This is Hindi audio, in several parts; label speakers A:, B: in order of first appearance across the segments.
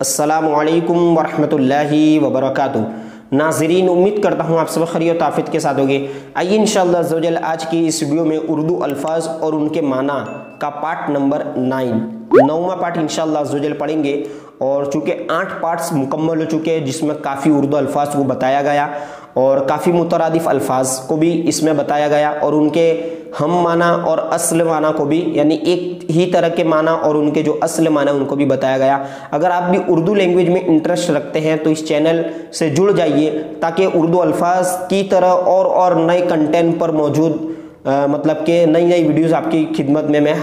A: अस्सलामु अलैकुम वरहमतुल्लाहि वबरकातुहू। नाज़रीन, उम्मीद करता हूँ आप सब खैरियत आफियत के साथ होंगे। आइए इंशाअल्लाह अज़्ज़ा वजल आज की इस वीडियो में उर्दू अल्फाज और उनके माना का पार्ट नंबर 9वां पार्ट इंशाअल्लाह अज़्ज़ा वजल पढ़ेंगे। और चूँकि 8 पार्ट्स मुकम्मल हो चुके हैं जिसमें काफ़ी उर्दू अल्फाज को बताया गया और काफ़ी मुतरादिफ अल्फाज को भी इसमें बताया गया और उनके हम माना और असल माना को भी, यानी एक ही तरह के माना और उनके जो असल माना उनको भी बताया गया। अगर आप भी उर्दू लैंग्वेज में इंटरेस्ट रखते हैं तो इस चैनल से जुड़ जाइए ताकि उर्दू अल्फाज की तरह और नए कंटेंट पर मौजूद मतलब कि नई नई वीडियोस आपकी खिदमत में मैं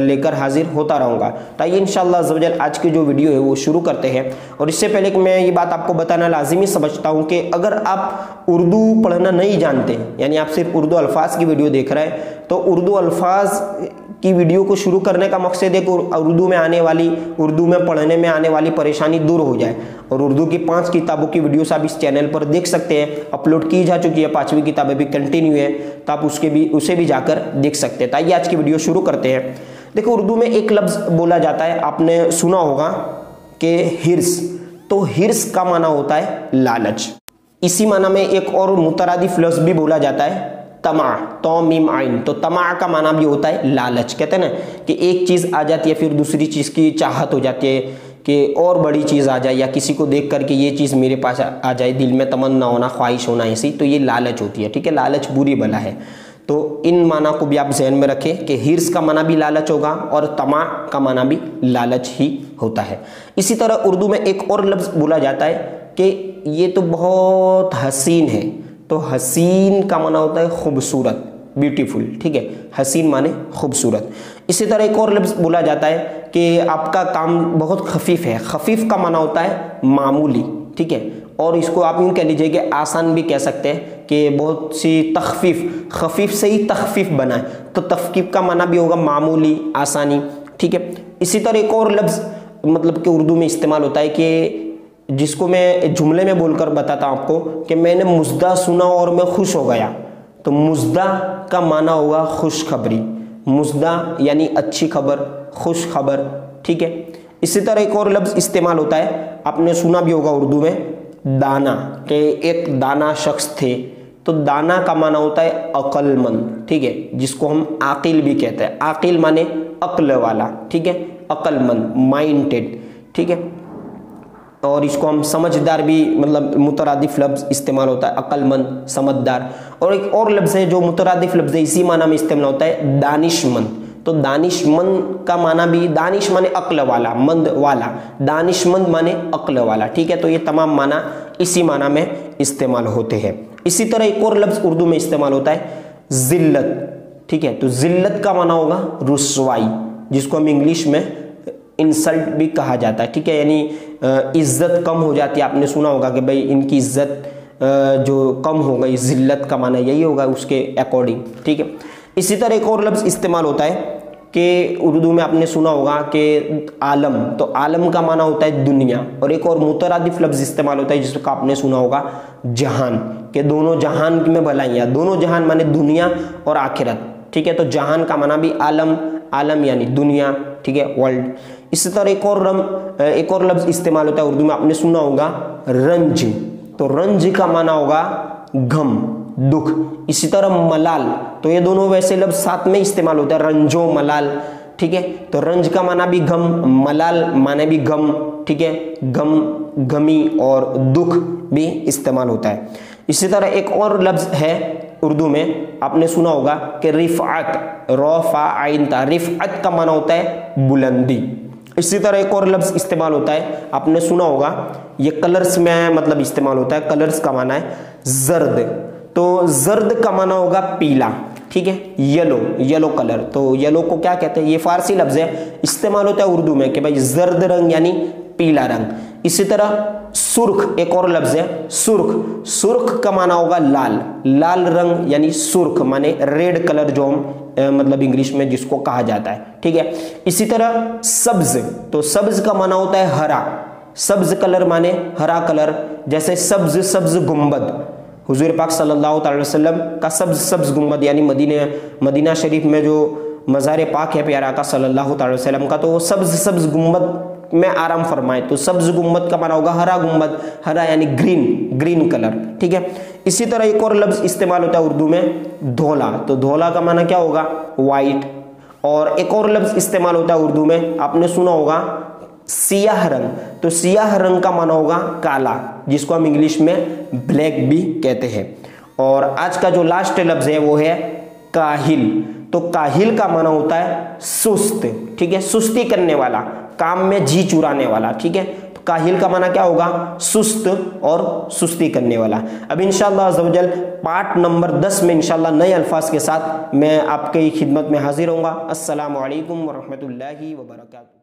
A: लेकर हाजिर होता रहूँगा। तो आइए इंशाअल्लाह अज़्ज़ा वजल आज की जो वीडियो है वो शुरू करते हैं। और इससे पहले कि मैं ये बात आपको बताना लाजिमी समझता हूँ कि अगर आप उर्दू पढ़ना नहीं जानते, यानी आप सिर्फ उर्दू अल्फाज की वीडियो देख रहे हैं, तो उर्दू अल्फाज की वीडियो को शुरू करने का मकसद है कि उर्दू में पढ़ने में आने वाली परेशानी दूर हो जाए। और उर्दू की 5 किताबों की वीडियोस आप इस चैनल पर देख सकते हैं, अपलोड की जा चुकी है। 5वीं किताबें भी कंटिन्यू है, तो आप उसे भी जाकर देख सकते हैं। तो आइए आज की वीडियो शुरू करते हैं। देखो, उर्दू में एक लफ्ज़ बोला जाता है, आपने सुना होगा कि हिर्स। तो हिर्स का माना होता है लालच। इसी माना में एक और मुतरादिफ लफ्ज़ भी बोला जाता है तमा, तो मीम आइन। तो तमा का माना भी होता है लालच। कहते हैं ना कि एक चीज़ आ जाती है फिर दूसरी चीज़ की चाहत हो जाती है कि और बड़ी चीज़ आ जाए, या किसी को देख करके ये चीज़ मेरे पास आ जाए, दिल में तमन्ना होना, ख्वाहिश होना, ऐसी, तो ये लालच होती है। ठीक है, लालच बुरी बला है। तो इन माना को भी आप जहन में रखें कि हिर्स का माना भी लालच होगा और तमा का माना भी लालच ही होता है। इसी तरह उर्दू में एक और लफ्ज़ बोला जाता है कि ये तो बहुत हसीन है। तो हसीन का माना होता है खूबसूरत, ब्यूटीफुल। ठीक है, हसीन माने खूबसूरत। इसी तरह एक और लफ्ज़ बोला जाता है कि आपका काम बहुत खफीफ है। खफीफ का माना होता है मामूली। ठीक है, और इसको आप यूँ कह लीजिए कि आसान भी कह सकते हैं कि बहुत सी तखफीफ, खफीफ से ही तखफीफ बना है, तो तखफीफ का माना भी होगा मामूली, आसानी। ठीक है, इसी तरह एक और लफ्ज़ मतलब कि उर्दू में इस्तेमाल होता है कि जिसको मैं जुमले में बोलकर बताता हूँ आपको कि मैंने मुज़दा सुना और मैं खुश हो गया। तो मुज़दा का माना होगा खुशखबरी। मुज़दा यानी अच्छी खबर, खुश खबर। ठीक है, इसी तरह एक और लफ्ज़ इस्तेमाल होता है, आपने सुना भी होगा उर्दू में दाना, कि एक दाना शख्स थे। तो दाना का माना होता है अक्लमंद। ठीक है, जिसको हम आकिल भी कहते हैं। आकिल माने अक्ल वाला। ठीक है, अक्लमंद, माइंडेड। ठीक है, और इसको हम समझदार भी, मतलब मुतरादिफ लफ्ज़ इस्तेमाल होता है, अक्लमंद, समझदार। और एक और लफ्ज़ है जो मुतरादिफ लफ्ज़ है, इसी माना में इस्तेमाल होता है दानिशमंद। तो दानिशमंद का माना भी, दानिश माने अक्ल वाला, मंद वाला, दानिशमंद माने अक्ल वाला। ठीक है, तो ये तमाम माना इसी माना में इस्तेमाल होते हैं। इसी तरह एक और लफ्ज़ उर्दू में इस्तेमाल होता है जिल्लत। ठीक है, तो जिल्लत का माना होगा रुसवाई, जिसको हम इंग्लिश में इंसल्ट भी कहा जाता है। ठीक है, यानी इज्जत कम हो जाती है। आपने सुना होगा कि भाई इनकी इज्जत जो कम हो गई, जिल्लत का माना यही होगा उसके अकॉर्डिंग। ठीक है, इसी तरह एक और लफ्ज़ इस्तेमाल होता है कि उर्दू में आपने सुना होगा कि आलम। तो आलम का माना होता है दुनिया। और एक और मुतरादिफ लफ्ज़ इस्तेमाल होता है जिसका आपने सुना होगा जहान, के दोनों जहान में भलाइयाँ। दोनों जहान माने दुनिया और आखिरत। ठीक है, तो जहान का माना भी आलम, आलम यानी दुनिया। ठीक है, वर्ल्ड। इसी तरह एक और लफ्ज़ इस्तेमाल होता है उर्दू में, आपने सुना होगा रंज। तो रंज का माना होगा गम, दुख। इसी तरह मलाल। तो ये दोनों वैसे लफ्ज़ साथ में इस्तेमाल होता है, रंजो मलाल। ठीक है, तो रंज का माना भी गम, मलाल माने भी गम। ठीक है, गम, गमी और दुख भी इस्तेमाल होता है। इसी तरह एक और लफ्ज़ है उर्दू में, आपने सुना होगा कि रिफ़अत, रौ फा आइन ता। रिफ़अत का माना होता है बुलंदी। इसी तरह एक और लफ्ज़ इस्तेमाल होता है, आपने सुना होगा, ये कलर्स में मतलब इस्तेमाल होता है। कलर्स का माना है जर्द। तो जर्द का माना होगा पीला। ठीक है, येलो, येलो कलर। तो येलो को क्या कहते हैं, ये फारसी लफ्ज़ है, इस्तेमाल होता है उर्दू में कि भाई जर्द रंग यानी पीला रंग। इसी तरह सुर्ख एक और लफ्ज़ है, सुर्ख। सुर्ख का माना होगा लाल, लाल रंग यानी सुर्ख माने रेड कलर, जो हम मतलब इंग्लिश में जिसको कहा जाता है। ठीक है, इसी तरह सब्ज। तो सब्ज का माना होता है हरा। सब्ज कलर माने हरा कलर, जैसे सब्ज, सब्ज गुंबद। हुजूर पाक सल्लल्लाहु अलैहि वसल्लम का सब्ज गुंबद, यानी मदीना शरीफ में जो मज़ार पाक है प्यारा का सल्लल्लाहु अलैहि वसल्लम का, तो वो सब्ज गुंबद में आराम फरमाए, तो सब्ज गुम्बद का माना होगा हरा गुम्बद, हरा यानी ग्रीन कलर, ठीक है। इसी तरह एक और लफ्ज इस्तेमाल होता है उर्दू में धौला, तो धौला का माना क्या होगा, व्हाइट। और एक और लफ्ज इस्तेमाल होता है उर्दू में, आपने सुना होगा सियाह रंग, तो सियाह रंग का माना होगा काला, जिसको हम इंग्लिश में ब्लैक भी कहते हैं। और आज का जो लास्ट लफ्ज है वो है काहिल, तो काहिल का माना होता है सुस्त, ठीक है, सुस्ती करने वाला, काम में जी चुराने वाला, ठीक है। तो काहिल का माना क्या होगा, सुस्त और सुस्ती करने वाला। अब इंशाअल्लाह अज़्ज़वजल पार्ट नंबर 10 में इंशाअल्लाह नए अल्फाज के साथ मैं आपकी खिदमत में हाजिर होऊंगा। अस्सलामु अलैकुम व रहमतुल्लाहि व बरकातहू।